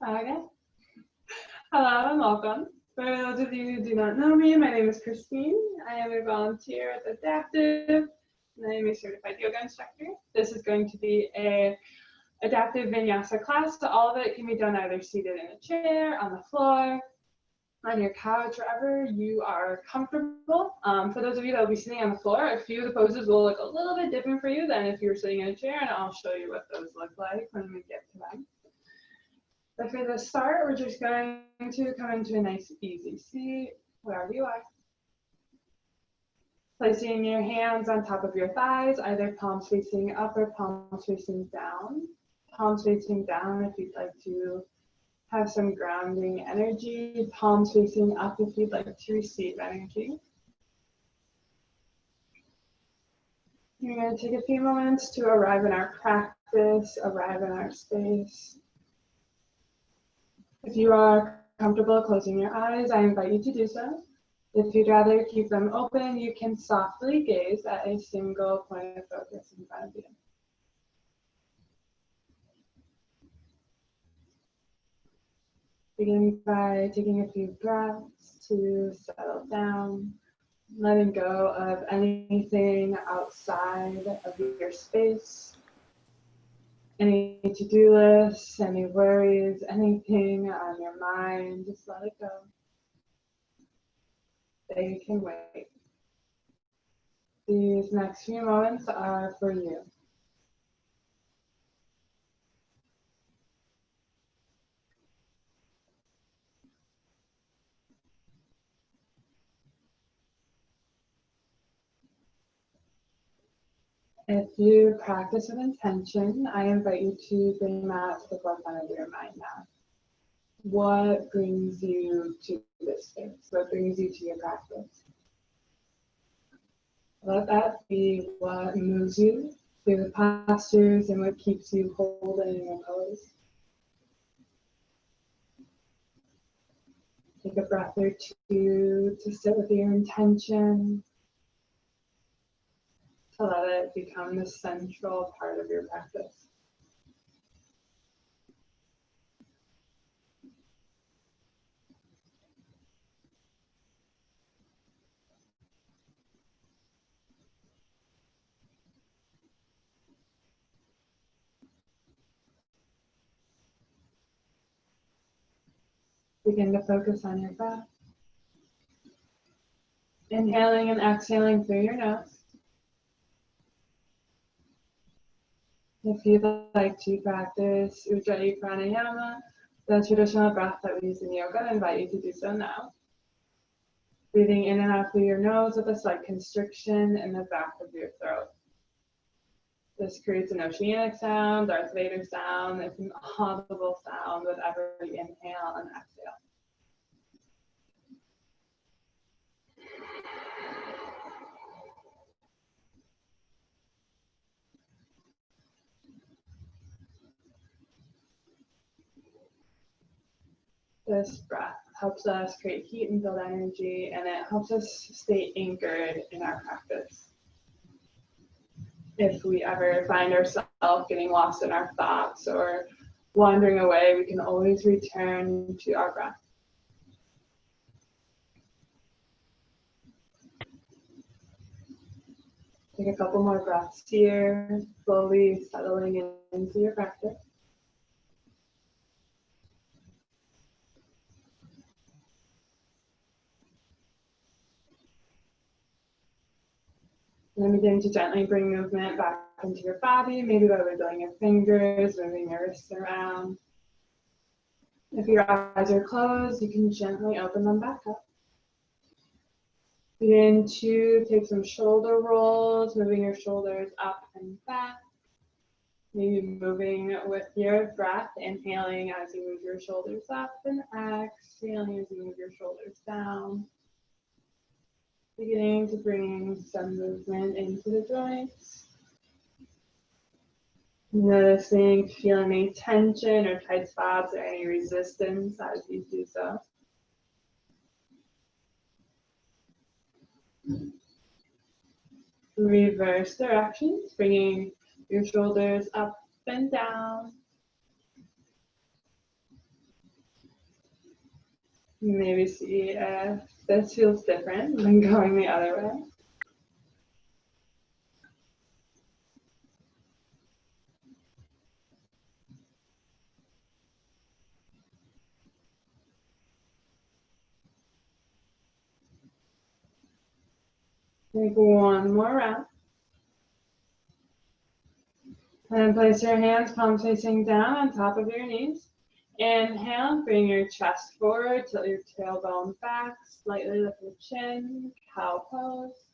Okay. Hello and welcome. For those of you who do not know me, my name is Christine. I am a volunteer at Adaptive, and I am a certified yoga instructor. This is going to be a adaptive vinyasa class, so all of it can be done either seated in a chair, on the floor, on your couch, wherever you are comfortable. For those of you that will be sitting on the floor, a few of the poses will look a little bit different for you than if you were sitting in a chair, and I'll show you what those look like when we get to them. But for the start, we're just going to come into a nice easy seat, wherever you are. Placing your hands on top of your thighs, either palms facing up or palms facing down. Palms facing down if you'd like to have some grounding energy. Palms facing up if you'd like to receive energy. You're going to take a few moments to arrive in our practice, arrive in our space. If you are comfortable closing your eyes, I invite you to do so. If you'd rather keep them open, you can softly gaze at a single point of focus in front of you. Begin by taking a few breaths to settle down, letting go of anything outside of your space, any to-do lists, any worries, anything on your mind, just let it go. They can wait. These next few moments are for you. If you practice with intention, I invite you to bring that to the forefront of your mind now. What brings you to this space? What brings you to your practice? Let that be what moves you through the postures and what keeps you holding your pose. Take a breath or two to sit with your intention, to let it become the central part of your practice. Begin to focus on your breath. Inhaling and exhaling through your nose. If you'd like to practice Ujjayi Pranayama, the traditional breath that we use in yoga, I invite you to do so now. Breathing in and out through your nose with a slight constriction in the back of your throat. This creates an oceanic sound, Darth Vader sound. It's an audible sound with every inhale and exhale. This breath helps us create heat and build energy, and it helps us stay anchored in our practice. If we ever find ourselves getting lost in our thoughts or wandering away, we can always return to our breath. Take a couple more breaths here, slowly settling into your practice. And then begin to gently bring movement back into your body, maybe by wiggling your fingers, moving your wrists around. If your eyes are closed, you can gently open them back up. Begin to take some shoulder rolls, moving your shoulders up and back. Maybe moving with your breath, inhaling as you move your shoulders up and exhaling as you move your shoulders down. Beginning to bring some movement into the joints. Noticing, feeling any tension or tight spots or any resistance as you do so. Reverse directions, bringing your shoulders up and down. Maybe see if this feels different than going the other way. Take one more round. And place your hands palms facing down on top of your knees. Inhale, bring your chest forward, tilt your tailbone back, slightly lift your chin, cow pose.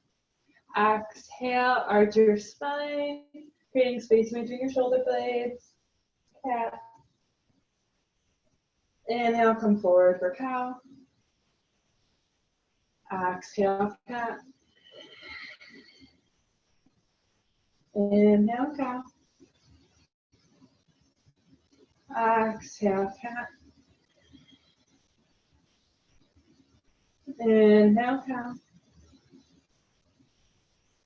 Exhale, arch your spine, creating space between your shoulder blades. Cat. Inhale, come forward for cow. Exhale, cat. Inhale, cow. Exhale, cat. Inhale, cow.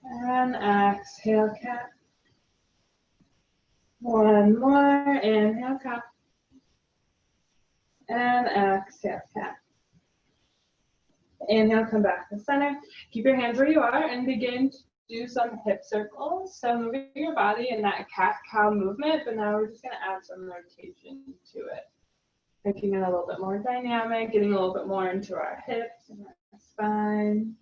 And exhale, cat. One more. Inhale, cow. And exhale, cat. Inhale, come back to center. Keep your hands where you are and begin to do some hip circles. So moving your body in that cat-cow movement, but now we're just going to add some rotation to it. Making it a little bit more dynamic, getting a little bit more into our hips and our spine.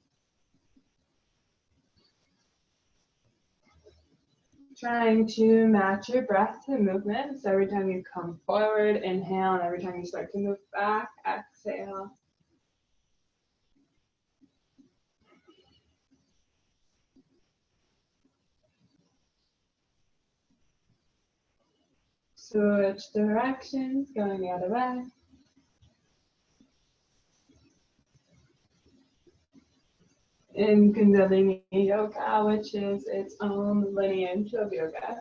Trying to match your breath to movement. So every time you come forward, inhale, and every time you start to move back, exhale. Switch directions, going the other way. In Kundalini Yoga, which is its own lineage of yoga.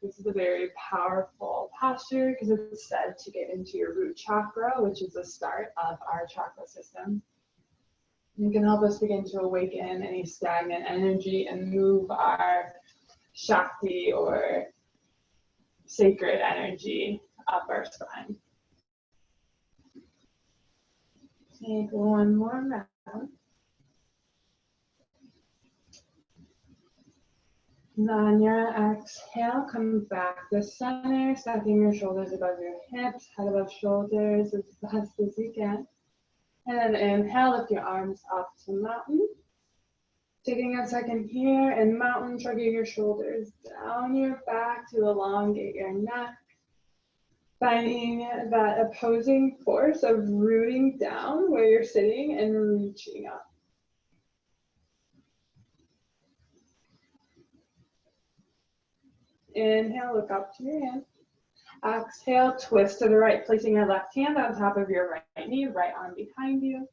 This is a very powerful posture because it's said to get into your root chakra, which is the start of our chakra system. It can help us begin to awaken any stagnant energy and move our Shakti or sacred energy up our spine. Take one more round. And on your exhale, come back to center, stacking your shoulders above your hips, head above shoulders as best as you can. And then inhale, lift your arms up to mountain. Taking a second here, and mountain, shrugging your shoulders down your back to elongate your neck. Finding that opposing force of rooting down where you're sitting and reaching up. Inhale, look up to your hand. Exhale, twist to the right, placing your left hand on top of your right knee, right arm behind you.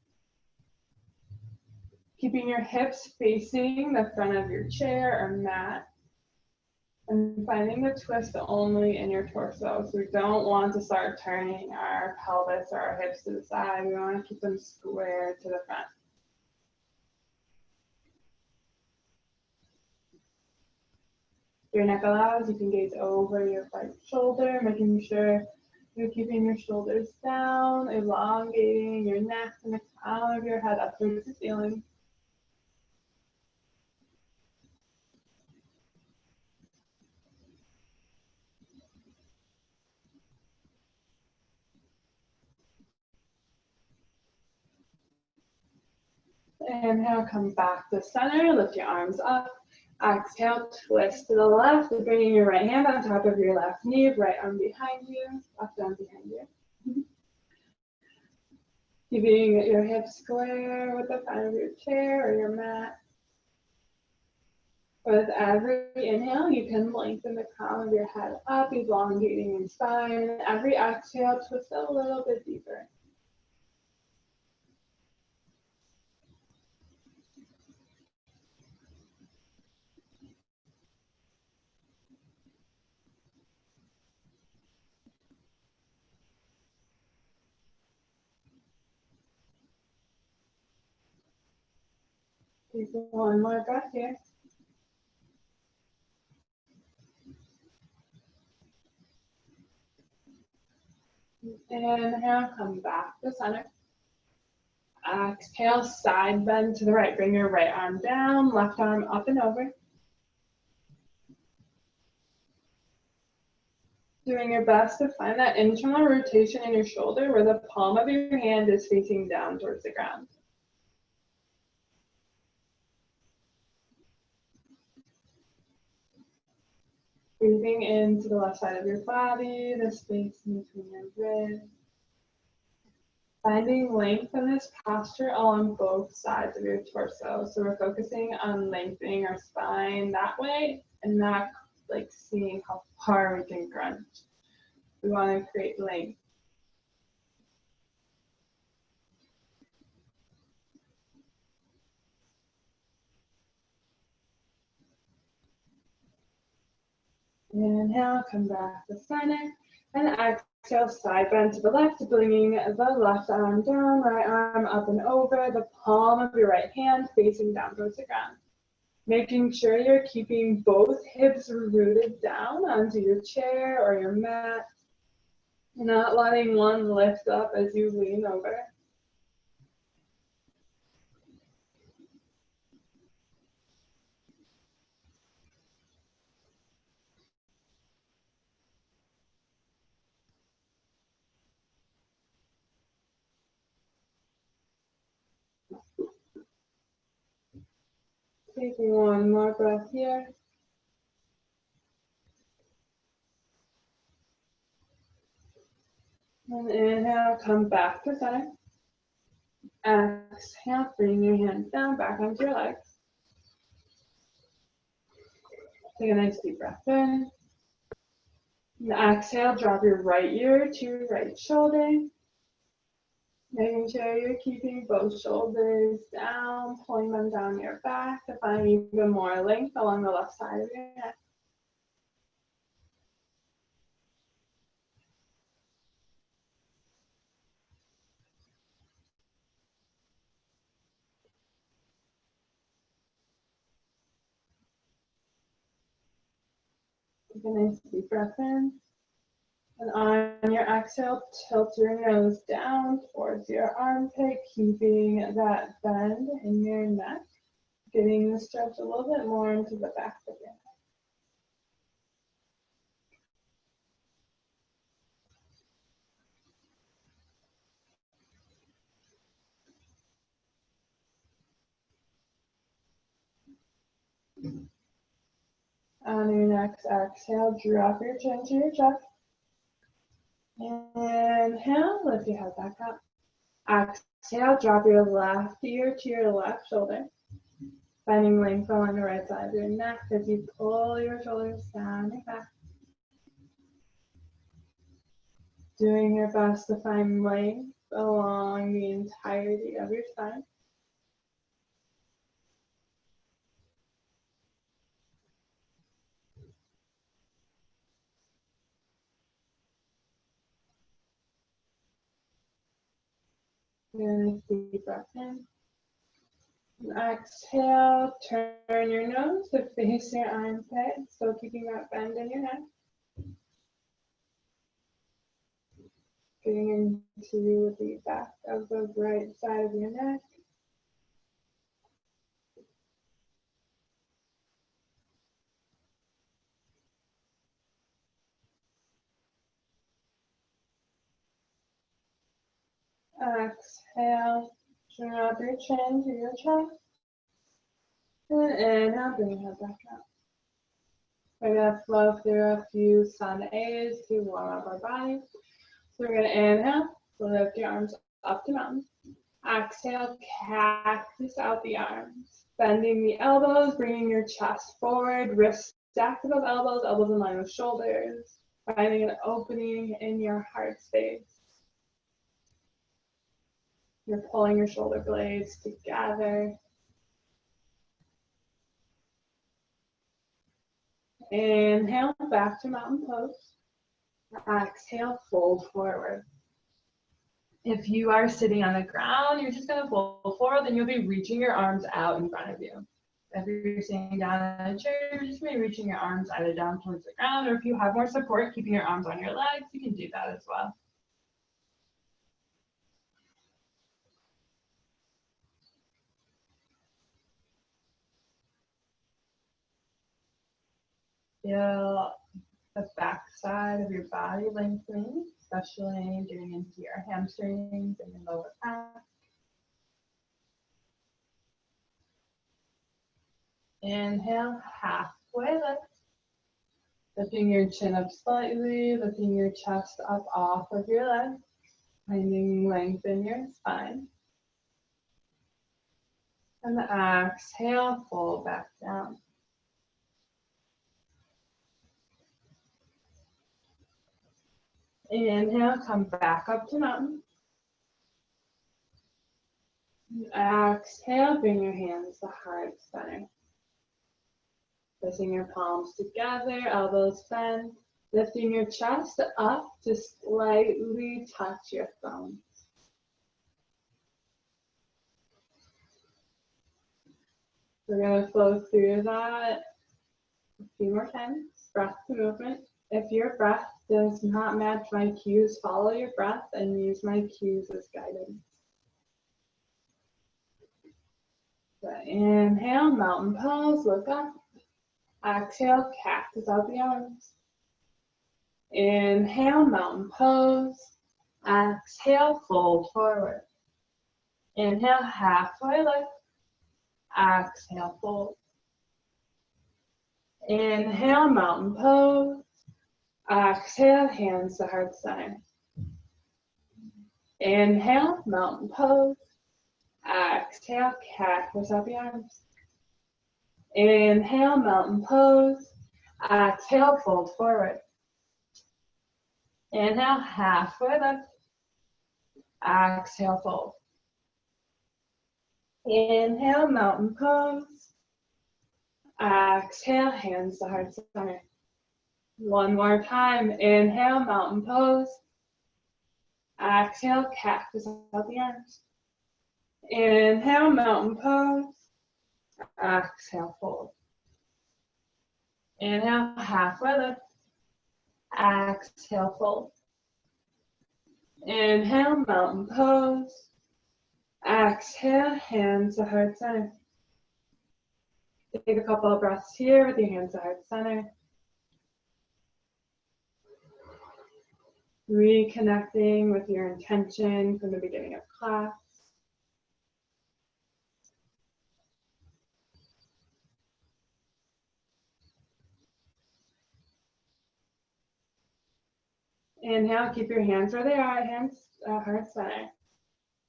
Keeping your hips facing the front of your chair or mat. And finding the twist only in your torso. So we don't want to start turning our pelvis or our hips to the side. We want to keep them square to the front. If your neck allows, you can gaze over your right shoulder, making sure you're keeping your shoulders down, elongating your neck and the crown of your head up towards the ceiling. Inhale, come back to center, lift your arms up. Exhale, twist to the left, bringing your right hand on top of your left knee, right arm behind you, left arm behind you. Keeping your hips square with the front of your chair or your mat. With every inhale, you can lengthen the crown of your head up, elongating your spine. Every exhale, twist a little bit deeper. Take one more breath here. Inhale, come back to center. Exhale, side bend to the right. Bring your right arm down, left arm up and over. Doing your best to find that internal rotation in your shoulder where the palm of your hand is facing down towards the ground. Breathing into the left side of your body, the space in between your ribs. Finding length in this posture on both sides of your torso. So we're focusing on lengthening our spine that way and not like seeing how far we can crunch. We want to create length. Inhale, come back to center, and exhale, side bend to the left, bringing the left arm down, right arm up and over, the palm of your right hand facing down towards the ground. Making sure you're keeping both hips rooted down onto your chair or your mat, not letting one lift up as you lean over. Taking one more breath here. And inhale, come back to center. Exhale, bring your hands down, back onto your legs. Take a nice deep breath in. And exhale, drop your right ear to your right shoulder. Making sure you're keeping both shoulders down, pulling them down your back to find even more length along the left side of your neck. Take a nice deep breath in. And on your exhale, tilt your nose down towards your armpit, keeping that bend in your neck, getting the stretch a little bit more into the back of your neck. On your next exhale, drop your chin to your chest. Inhale, lift your head back up. Exhale, drop your left ear to your left shoulder. Finding length along the right side of your neck as you pull your shoulders down your back. Doing your best to find length along the entirety of your spine. And deep breath in. And exhale, turn your nose to face your armpit, still keeping that bend in your neck. Getting into the back of the right side of your neck. Exhale, drop your chin to your chest. And inhale, bring your head back up. We're going to flow through a few sun A's to warm up our body. So we're going to inhale, lift your arms up to mountain. Exhale, cactus out the arms. Bending the elbows, bringing your chest forward, wrists stacked above elbows, elbows in line with shoulders. Finding an opening in your heart space. You're pulling your shoulder blades together. Inhale, back to mountain pose. Exhale, fold forward. If you are sitting on the ground, you're just going to fold forward, then you'll be reaching your arms out in front of you. If you're sitting down in a chair, you're just going to be reaching your arms either down towards the ground, or if you have more support, keeping your arms on your legs, you can do that as well. Feel the back side of your body lengthening, especially getting into your hamstrings and your lower back. Inhale, halfway lift. Lifting your chin up slightly, lifting your chest up off of your legs, finding length in your spine. And exhale, fold back down. Inhale, come back up to mountain. Exhale, bring your hands to heart center. Pressing your palms together, elbows bent, lifting your chest up to slightly touch your thumbs. We're going to flow through that a few more times. Breath to movement. If your breath does not match my cues, follow your breath and use my cues as guidance. So inhale, mountain pose, look up. Exhale, cactus out the arms. Inhale, mountain pose. Exhale, fold forward. Inhale, halfway lift. Exhale, fold. Inhale, mountain pose. Exhale, hands to heart center. Inhale, mountain pose. Exhale, cactus out the arms. Inhale, mountain pose. Exhale, fold forward. Inhale, halfway lift. Exhale, fold. Inhale, mountain pose. Exhale, hands to heart center. One more time. Inhale, mountain pose. Exhale, cactus out the arms. Inhale, mountain pose. Exhale, fold. Inhale, halfway lift. Exhale, fold. Inhale, mountain pose. Exhale, hands to heart center. Take a couple of breaths here with your hands to heart center. Reconnecting with your intention from the beginning of class. Inhale, keep your hands where they are, hands heart center.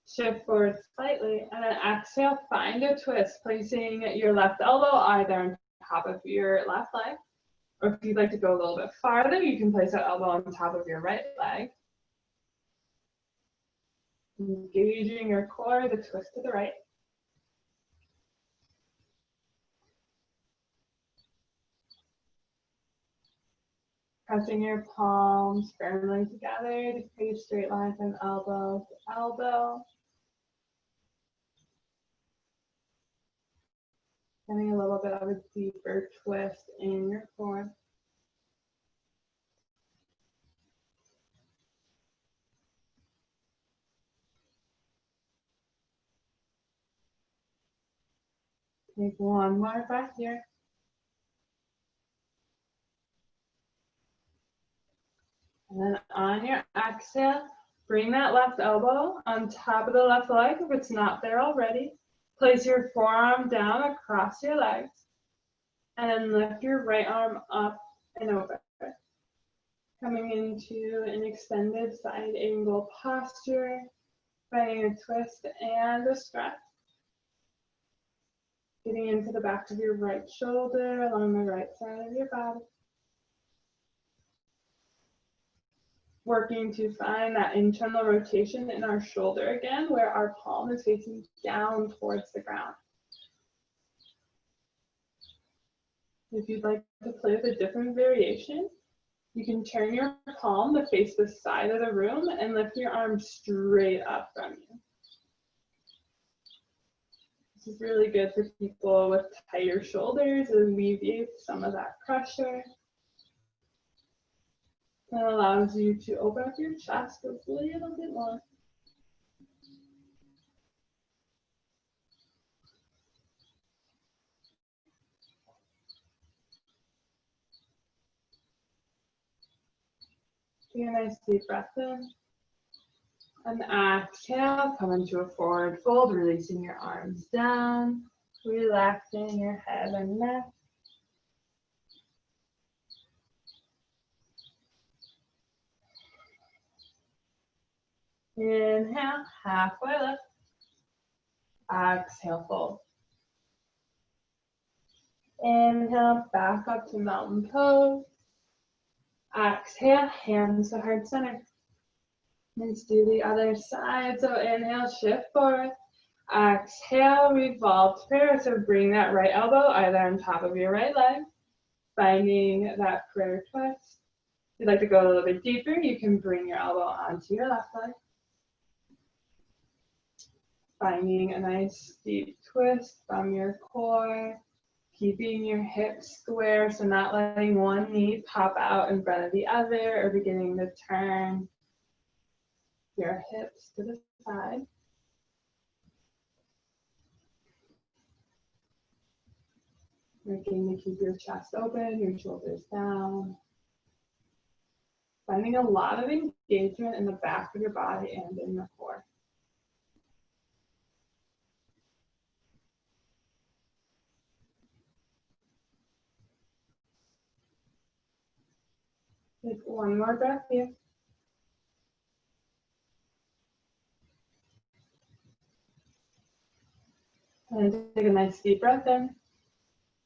Shift forward slightly, and then exhale, find a twist, placing your left elbow either on top of your left leg, or if you'd like to go a little bit farther, you can place that elbow on top of your right leg. Engaging your core, the twist to the right. Pressing your palms firmly together to create a straight line from elbow to elbow. Getting a little bit of a deeper twist in your core. Take one more breath here. And then on your exhale, bring that left elbow on top of the left leg if it's not there already. Place your forearm down across your legs. And then lift your right arm up and over. Coming into an extended side angle posture, finding a twist and a stretch. Getting into the back of your right shoulder along the right side of your body. Working to find that internal rotation in our shoulder again, where our palm is facing down towards the ground. If you'd like to play with a different variation, you can turn your palm to face the side of the room and lift your arm straight up from you. This is really good for people with tighter shoulders. It alleviates some of that pressure. It allows you to open up your chest a little bit more. Take a nice deep breath in. And exhale, come into a forward fold, releasing your arms down, relaxing your head and neck. Inhale, halfway lift. Exhale, fold. Inhale, back up to mountain pose. Exhale, hands to heart center. Let's do the other side. So inhale, shift forward. Exhale, revolve to prayer. So bring that right elbow either on top of your right leg, finding that prayer twist. If you'd like to go a little bit deeper, you can bring your elbow onto your left leg. Finding a nice deep twist from your core, keeping your hips square, so not letting one knee pop out in front of the other or beginning to turn your hips to the side. Working to keep your chest open, your shoulders down. Finding a lot of engagement in the back of your body and in your core. Take one more breath here. And take a nice deep breath in.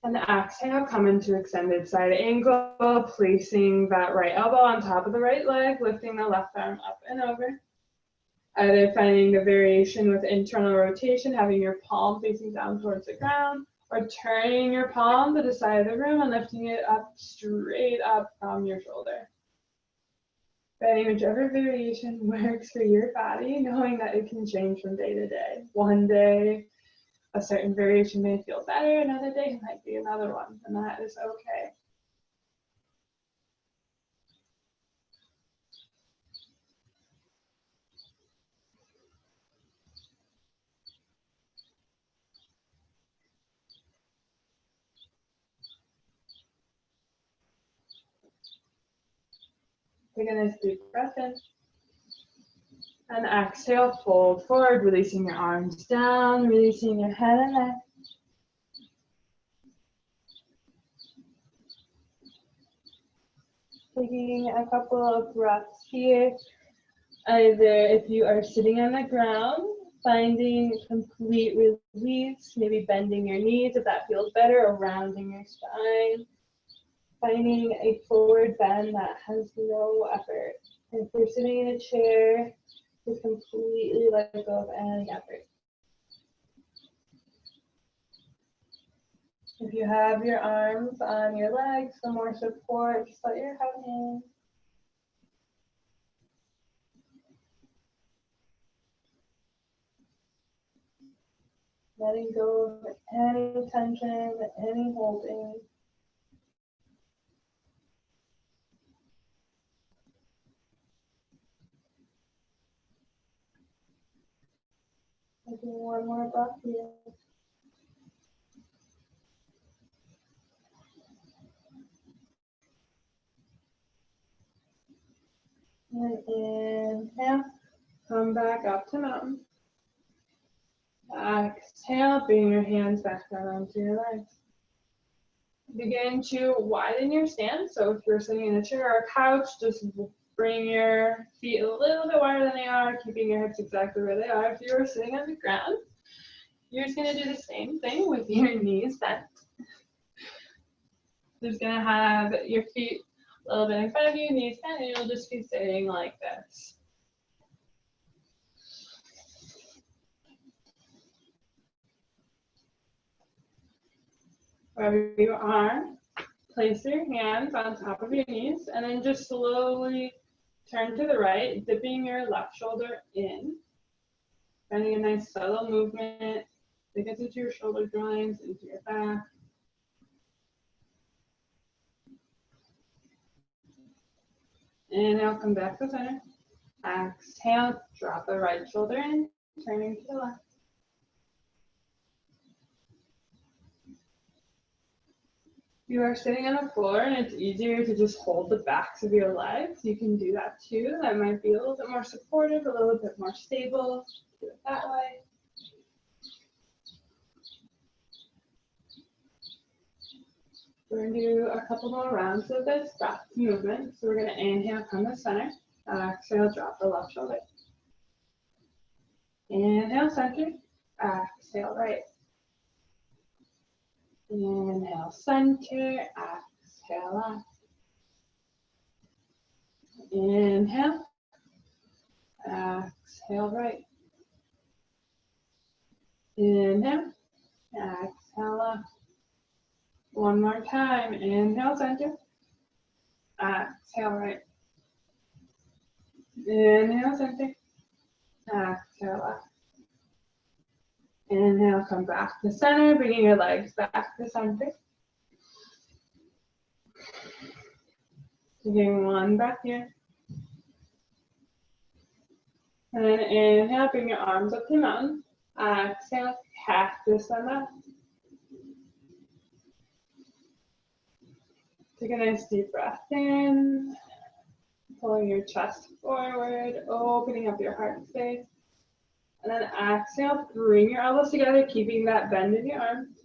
And exhale, come into extended side angle, placing that right elbow on top of the right leg, lifting the left arm up and over. Either finding the variation with internal rotation, having your palm facing down towards the ground, or turning your palm to the side of the room and lifting it up straight up from your shoulder. Finding whichever variation works for your body, knowing that it can change from day to day. One day, a certain variation may feel better, another day it might be another one, and that is okay. Take a nice deep breath in. And exhale, fold forward, releasing your arms down, releasing your head and neck. Taking a couple of breaths here. Either if you are sitting on the ground, finding complete release, maybe bending your knees if that feels better, or rounding your spine. Finding a forward bend that has no effort. And if you're sitting in a chair, just completely let go of any effort. If you have your arms on your legs for more support, just let your head hang. Letting go of any tension, any holding. Taking one more breath here. And inhale, come back up to mountain. Exhale, bring your hands back down onto your legs. Begin to widen your stance. So if you're sitting in a chair or a couch, just bring your feet a little bit wider than they are, keeping your hips exactly where they are. If you were sitting on the ground, you're just going to do the same thing with your knees bent. Just going to have your feet a little bit in front of you, knees bent, and you'll just be sitting like this. Wherever you are, place your hands on top of your knees, and then just slowly turn to the right, dipping your left shoulder in. Finding a nice subtle movement that gets into your shoulder joints, into your back. Inhale, come back to center. Exhale, drop the right shoulder in, turning to the left. You are sitting on the floor and it's easier to just hold the backs of your legs. You can do that too. That might be a little bit more supportive, a little bit more stable. Do it that way. We're going to do a couple more rounds of this breath movement. So we're going to inhale from the center. Exhale, drop the left shoulder. Inhale, center. Exhale, right. Inhale, center. Exhale, left. Inhale. Exhale, right. Inhale. Exhale, left. One more time. Inhale, center. Exhale, right. Inhale, center. Exhale, left. Inhale, come back to center, bringing your legs back to center. Taking one breath here. And then inhale, bring your arms up to mountain. Exhale, cactus on that. Take a nice deep breath in. Pulling your chest forward, opening up your heart space. And then exhale, bring your elbows together, keeping that bend in your arms.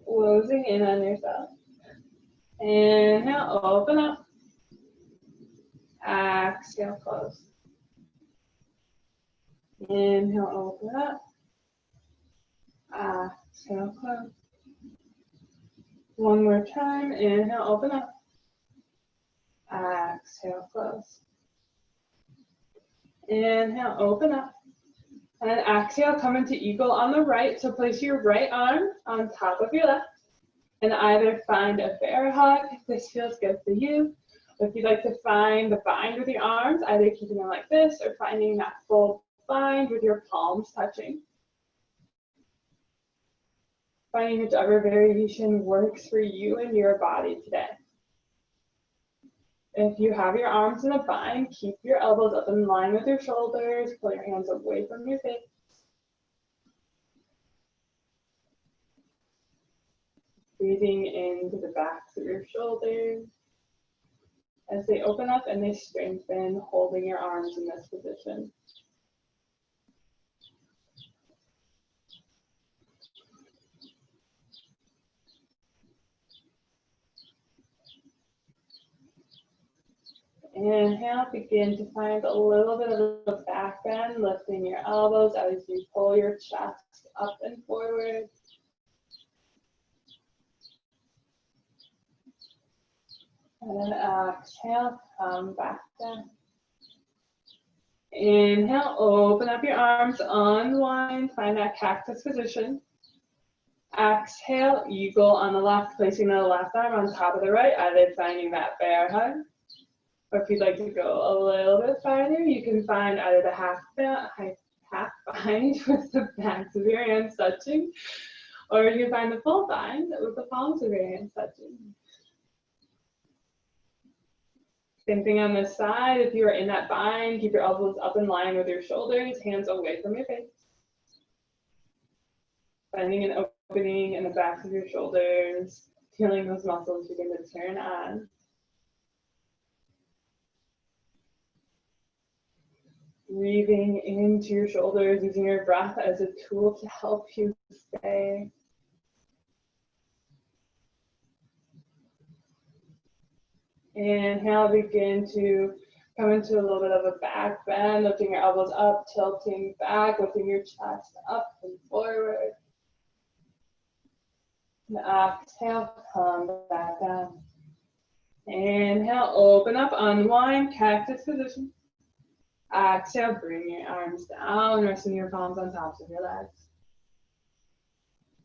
Closing in on yourself. Inhale, open up. Exhale, close. Inhale, open up. Exhale, close. One more time. Inhale, open up. Exhale, close. Inhale, open up. And exhale, come into eagle on the right. So place your right arm on top of your left and either find a bear hug if this feels good for you. Or if you'd like to find the bind with your arms, either keeping them like this or finding that full bind with your palms touching. Finding whichever variation works for you and your body today. If you have your arms in a bind, keep your elbows up in line with your shoulders. Pull your hands away from your face. Breathing into the backs of your shoulders as they open up and they strengthen, holding your arms in this position. Inhale, begin to find a little bit of a back bend, lifting your elbows as you pull your chest up and forward. And then exhale, come back down. Inhale, open up your arms, unwind, find that cactus position. Exhale, eagle on the left, placing the left arm on top of the right, either finding that bear hug. Or if you'd like to go a little bit farther, you can find either the half bind with the backs of your hands touching, or you can find the full bind with the palms of your hands touching. Same thing on this side. If you are in that bind, keep your elbows up in line with your shoulders, hands away from your face. Finding an opening in the backs of your shoulders, feeling those muscles begin to turn on. Breathing into your shoulders, using your breath as a tool to help you stay. Inhale, begin to come into a little bit of a back bend, lifting your elbows up, tilting back, lifting your chest up and forward. And exhale, come back down. Inhale, open up, unwind, cactus position. Exhale, bring your arms down, resting your palms on tops of your legs.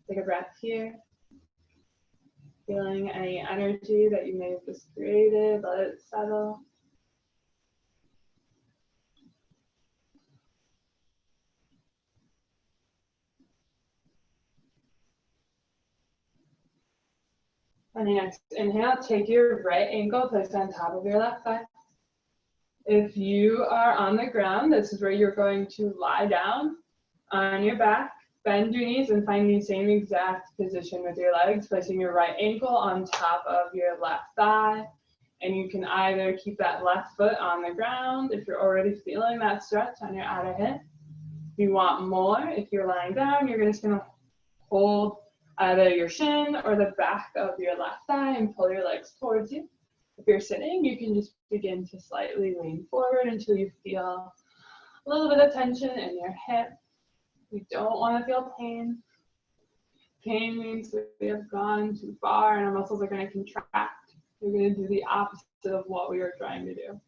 Take a breath here. Feeling any energy that you may have just created, let it settle. On the next inhale, take your right ankle, place it on top of your left thigh. If you are on the ground, this is where you're going to lie down on your back. Bend your knees and find the same exact position with your legs, placing your right ankle on top of your left thigh. And you can either keep that left foot on the ground if you're already feeling that stretch on your outer hip. If you want more, if you're lying down, you're just going to hold either your shin or the back of your left thigh and pull your legs towards you. If you're sitting, you can just begin to slightly lean forward until you feel a little bit of tension in your hip. We don't want to feel pain. Pain means we have gone too far and our muscles are going to contract. We're going to do the opposite of what we were trying to do.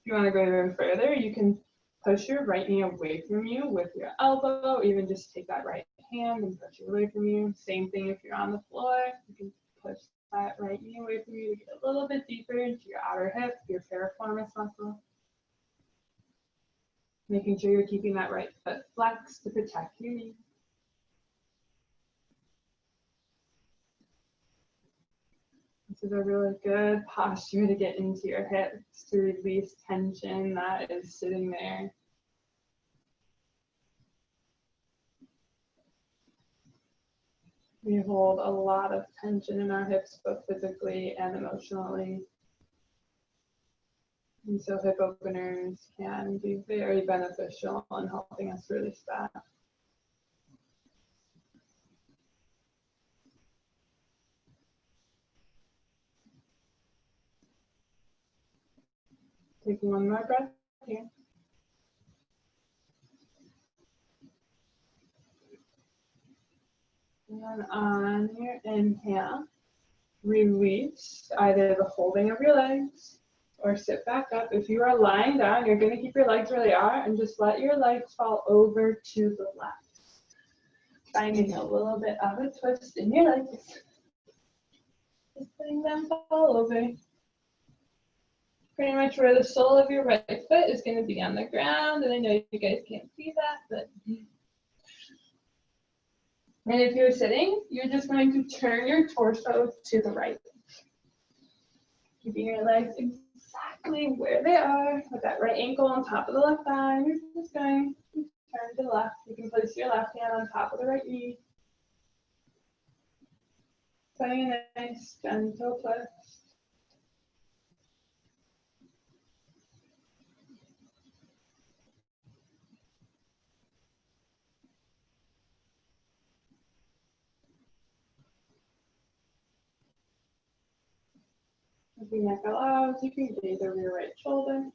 If you want to go even further, you can push your right knee away from you with your elbow, even just take that right hand and push it away from you. Same thing if you're on the floor, you can push that right knee away from you to get a little bit deeper into your outer hip, your piriformis muscle. Making sure you're keeping that right foot flexed to protect your knee. This is a really good posture to get into your hips to release tension that is sitting there. We hold a lot of tension in our hips, both physically and emotionally. And so hip openers can be very beneficial in helping us release that. Taking one more breath here. And on your inhale, release either the holding of your legs or sit back up. If you are lying down, you're going to keep your legs where they are and just let your legs fall over to the left. Finding a little bit of a twist in your legs. Just letting them fall over. Pretty much where the sole of your right foot is going to be on the ground. And I know you guys can't see that, but. And if you're sitting, you're just going to turn your torso to the right. Keeping your legs exactly where they are, with that right ankle on top of the left thigh. You're just going to turn to the left. You can place your left hand on top of the right knee. Putting a nice gentle twist. If your neck allows, you can gaze over your right shoulder.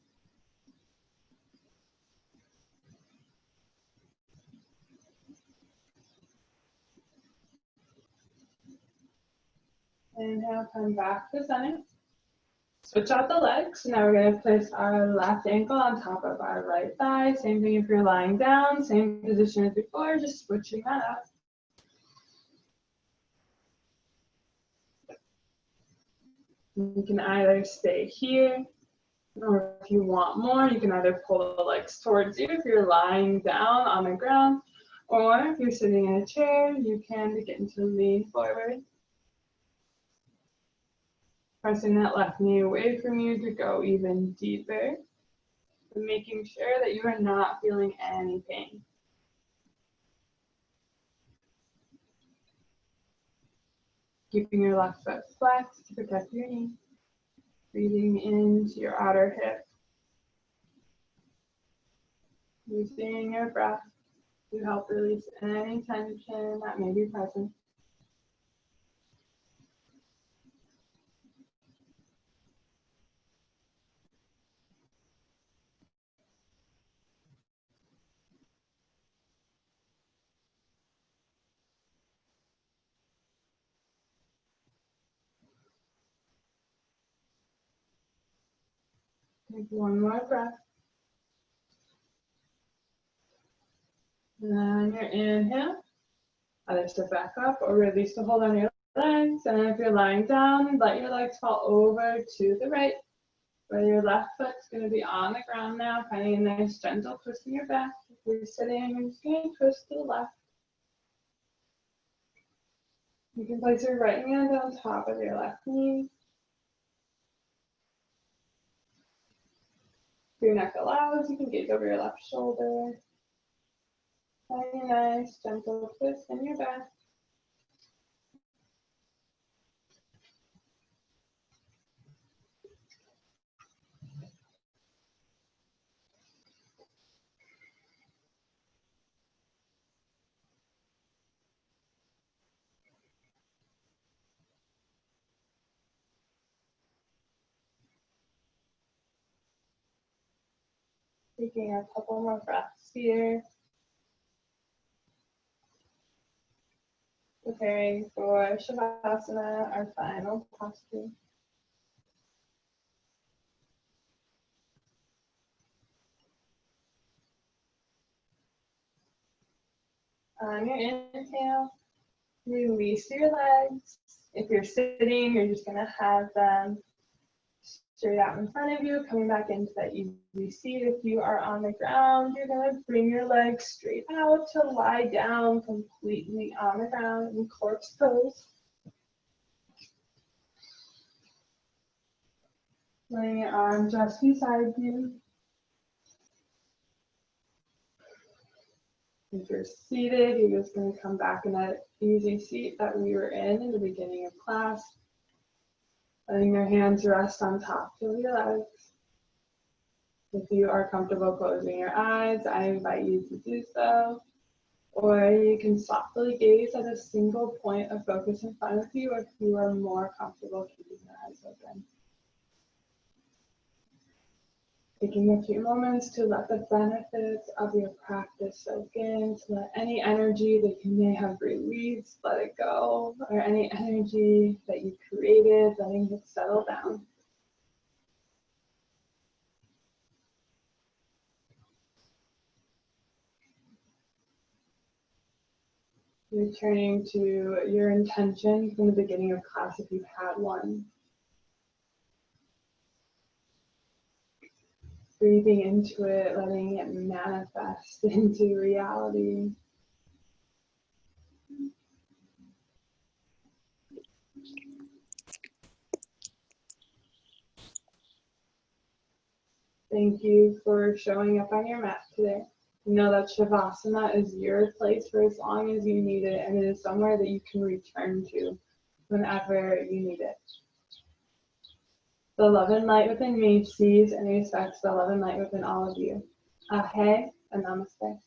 Inhale, come back to center. Switch out the legs. Now we're going to place our left ankle on top of our right thigh. Same thing if you're lying down, same position as before, just switching that up. You can either stay here, or if you want more, you can either pull the legs towards you if you're lying down on the ground, or if you're sitting in a chair, you can begin to lean forward. Pressing that left knee away from you to go even deeper, and making sure that you are not feeling any pain. Keeping your left foot flexed to protect your knee. Breathing into your outer hip. Using your breath to help release any tension that may be present. Take one more breath. And then your inhale. Either sit back up or release the hold on your legs. And if you're lying down, let your legs fall over to the right, where your left foot's going to be on the ground now, finding a nice gentle twist in your back. If you're sitting, you're just going to twist to the left. You can place your right hand on top of your left knee. If your neck allows, you can gaze over your left shoulder. Find a nice gentle twist in your back. Taking a couple more breaths here. Preparing for Shavasana, our final posture. On your inhale, release your legs. If you're sitting, you're just gonna have them straight out in front of you, coming back into that easy seat. If you are on the ground, you're gonna bring your legs straight out to lie down completely on the ground in corpse pose. Laying your arm just beside you. If you're seated, you're just going to come back in that easy seat that we were in the beginning of class. Letting your hands rest on top of your legs. If you are comfortable closing your eyes, I invite you to do so. Or you can softly gaze at a single point of focus in front of you if you are more comfortable keeping your eyes open. Taking a few moments to let the benefits of your practice soak in, to let any energy that you may have released, let it go, or any energy that you created, letting it settle down. Returning to your intention from the beginning of class if you've had one. Breathing into it, letting it manifest into reality. Thank you for showing up on your mat today. Know that Shavasana is your place for as long as you need it, and it is somewhere that you can return to whenever you need it. The love and light within me sees and respects the love and light within all of you. Ahe and namaste.